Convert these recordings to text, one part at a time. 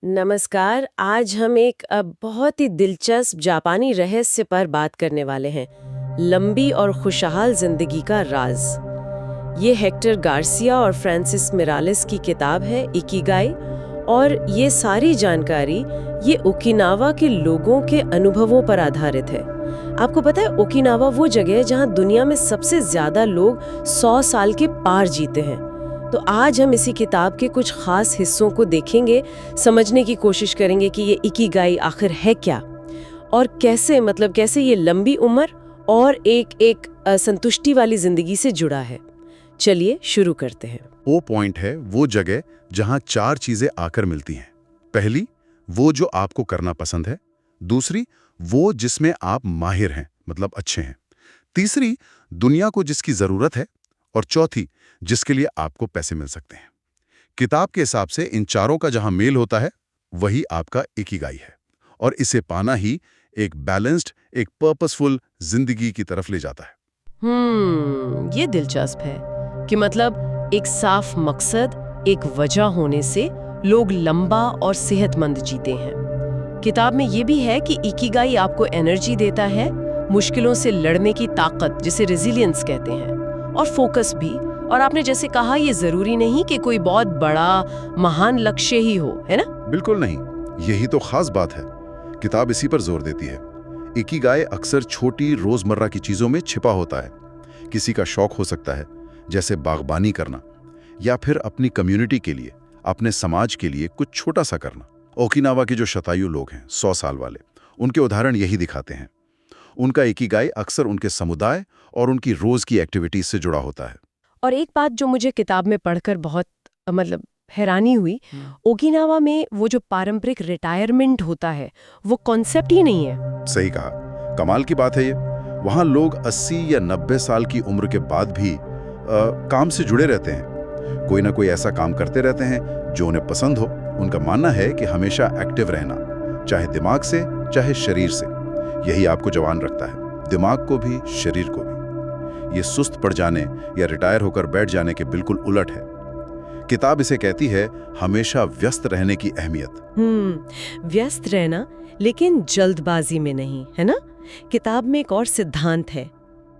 नमस्कार। आज हम एक बहुत ही दिलचस्प जापानी रहस्य पर बात करने वाले हैं। लंबी और खुशहाल जिंदगी का राज। ये हेक्टर गार्सिया और फ्रांसिस मिरालिस की किताब है इकिगाई। और ये सारी जानकारी ये ओकिनावा के लोगों के अनुभवों पर आधारित है। आपको पता है ओकिनावा वो जगह है जहाँ दुनिया में सबसे ज्यादा लोग 100 साल के पार जीते हैं। तो आज हम इसी किताब के कुछ खास हिस्सों को देखेंगे, समझने की कोशिश करेंगे कि ये इकिगाई आखिर है क्या और कैसे ये लंबी उम्र और एक संतुष्टि वाली जिंदगी से जुड़ा है। चलिए शुरू करते हैं। वो पॉइंट है वो जगह जहां 4 चीजें आकर मिलती हैं। पहली, वो जो आपको करना पसंद है। दूसरी, वो जिसमें आप माहिर हैं, मतलब अच्छे हैं। तीसरी, दुनिया को जिसकी जरूरत है। और चौथी, जिसके लिए आपको पैसे मिल सकते हैं। किताब के हिसाब से इन चारों का जहां मेल होता है वही आपका इकिगाई है। और इसे पाना ही एक बैलेंस्ड, एक पर्पसफुल जिंदगी की तरफ ले जाता है। ये दिलचस्प है कि मतलब एक साफ मकसद, एक वजह होने से लोग लंबा और सेहतमंद जीते हैं। किताब में ये भी है कि इकिगाई आपको एनर्जी देता है, मुश्किलों से लड़ने की ताकत, जिसे रेजिलियंस कहते हैं, और फोकस भी। और आपने जैसे कहा, ये जरूरी नहीं कि कोई बहुत बड़ा महान लक्ष्य ही हो, है ना? बिल्कुल नहीं, यही तो खास बात है। किताब इसी पर जोर देती है। इकिगाई अक्सर छोटी रोजमर्रा की चीजों में छिपा होता है। किसी का शौक हो सकता है, जैसे बागबानी करना, या फिर अपनी कम्युनिटी के लिए, अपने समाज के लिए कुछ छोटा सा करना। ओकिनावा के जो शतायु लोग हैं, 100 साल वाले, उनके उदाहरण यही दिखाते हैं। उनका इकिगाई अक्सर उनके समुदाय और उनकी रोज की एक्टिविटीज से जुड़ा होता है। और एक बात जो मुझे किताब में पढ़कर बहुत हैरानी हुई, ओकिनावा में वो जो पारंपरिक रिटायरमेंट होता है, वो कॉन्सेप्ट ही नहीं है। सही कहा, कमाल की बात है ये। वहाँ लोग 80 या 90 साल की उम्र के बाद भी काम से जुड़े रहते हैं। कोई ना कोई ऐसा काम करते रहते हैं जो उन्हें पसंद हो। उनका मानना है कि हमेशा एक्टिव रहना, चाहे दिमाग से चाहे शरीर से, यही आपको जवान रखता है, दिमाग को भी शरीर को भी। ये सुस्त पड़ जाने या रिटायर होकर बैठ जाने के बिल्कुल उलट है। किताब इसे कहती है हमेशा व्यस्त रहने की अहमियत। व्यस्त रहना, लेकिन जल्दबाजी में नहीं, है ना? किताब में एक और सिद्धांत है,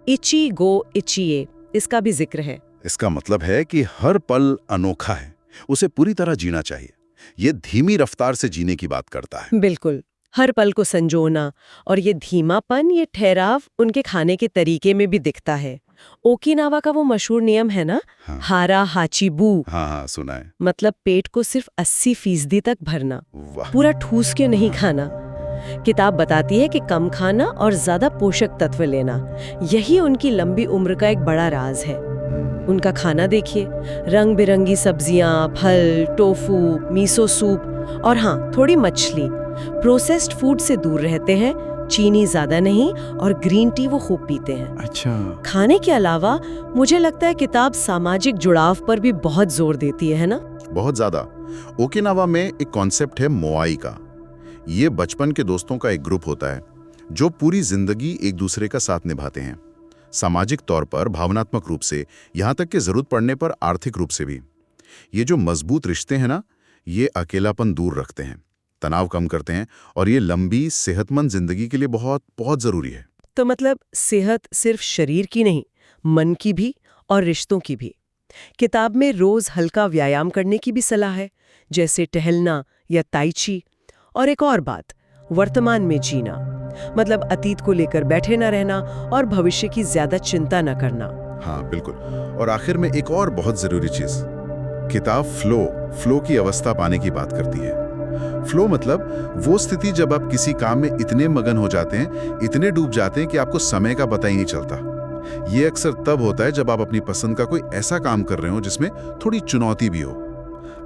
इची गो इचिए, इसका भी जिक्र है। इसका मतलब है कि हर पल अनोखा है, उसे पूरी तरह जीना चाहिए। ये धीमी रफ्तार से जीने की बात करता है। बिल्कुल, हर पल को संजोना। और ये धीमापन, ये ठहराव उनके खाने के तरीके में भी दिखता है। ओकिनावा का वो मशहूर नियम है ना, हाँ। हारा हाचीबू। हाँ, सुना है। मतलब पेट को सिर्फ 80% तक भरना, वाह। पूरा ठूस के नहीं खाना। किताब बताती है कि कम खाना और ज्यादा पोषक तत्व लेना, यही उनकी लंबी उम्र का एक बड़ा राज है। उनका खाना देखिए, रंग बिरंगी सब्जियां, फल, टोफू, मीसो सूप और हाँ, थोड़ी मछली। प्रोसेस्ड फूड से दूर रहते हैं, चीनी ज्यादा नहीं, और ग्रीन टी वो खूब पीते हैं। अच्छा। खाने के अलावा मुझे लगता है किताब सामाजिक जुड़ाव पर भी बहुत जोर देती है ना? बहुत ज्यादा। ओकिनावा में एक कॉन्सेप्ट है मोआई का। ये बचपन के दोस्तों का एक ग्रुप होता है जो पूरी जिंदगी एक दूसरे का साथ निभाते हैं, सामाजिक तौर पर, भावनात्मक रूप से, यहाँ तक कि जरूरत पड़ने पर आर्थिक रूप से भी। ये जो मजबूत रिश्ते हैं ना, ये अकेलापन दूर रखते हैं, तनाव कम करते हैं, और ये लंबी सेहतमंद जिंदगी के लिए बहुत बहुत जरूरी है। तो मतलब सेहत सिर्फ शरीर की नहीं, मन की भी और रिश्तों की भी। किताब में रोज हल्का व्यायाम करने की भी सलाह है, जैसे टहलना या ताइची। और एक और बात, वर्तमान में जीना, मतलब अतीत को लेकर बैठे न रहना और भविष्य की ज्यादा चिंता न करना। हाँ बिल्कुल। और आखिर में एक और बहुत जरूरी चीज, किताब फ्लो की अवस्था पाने की बात करती है। फ्लो मतलब वो स्थिति जब आप किसी काम में इतने मगन हो जाते हैं, इतने डूब जाते हैं कि आपको समय का पता ही नहीं चलता। ये अक्सर तब होता है जब आप अपनी पसंद का कोई ऐसा काम कर रहे हो जिसमें थोड़ी चुनौती भी हो।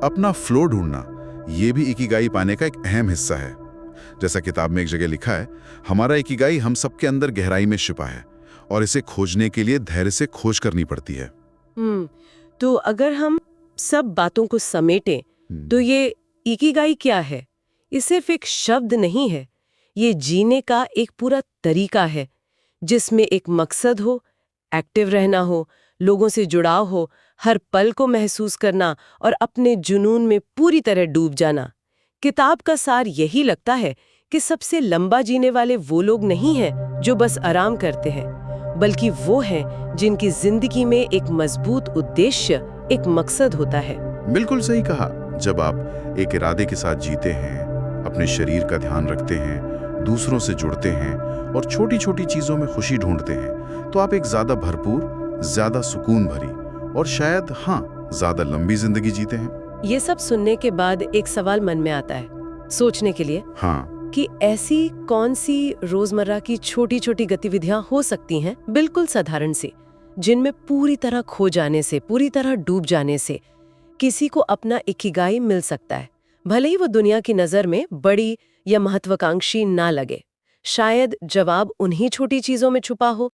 अपना फ्लो ढूंढना, ये भी इकिगाई पाने का एक अहम हिस्सा है। जैसा किताब में एक जगह लिखा है, हमारा इकिगाई हम सबके अंदर गहराई में छिपा है और इसे खोजने के लिए धैर्य से खोज करनी पड़ती है। तो अगर हम सब बातों को समेटें, तो ये इकिगाई क्या है? ये सिर्फ एक शब्द नहीं है, ये जीने का एक पूरा तरीका है, जिसमें एक मकसद हो, एक्टिव रहना हो, लोगों से जुड़ाव हो, हर पल को महसूस करना और अपने जुनून में पूरी तरह डूब जाना। किताब का सार यही लगता है कि सबसे लंबा जीने वाले वो लोग नहीं हैं जो बस आराम करते हैं, बल्कि वो हैं जिनकी जिंदगी में एक मजबूत उद्देश्य, एक मकसद होता है। बिल्कुल सही कहा। जब आप एक इरादे के साथ जीते हैं, अपने शरीर का ध्यान रखते हैं, दूसरों से जुड़ते हैं और छोटी छोटी चीजों में खुशी ढूंढते हैं, तो आप एक ज्यादा भरपूर, ज्यादा सुकून भरी और शायद ज्यादा लंबी जिंदगी जीते हैं। ये सब सुनने के बाद एक सवाल मन में आता है, सोचने के लिए, कि ऐसी कौन सी रोजमर्रा की छोटी छोटी गतिविधियां हो सकती हैं, बिल्कुल साधारण सी, जिनमें पूरी तरह खो जाने से, पूरी तरह डूब जाने से किसी को अपना इकिगाई मिल सकता है, भले ही वो दुनिया की नजर में बड़ी या महत्वाकांक्षी ना लगे। शायद जवाब उन्हीं छोटी चीजों में छुपा हो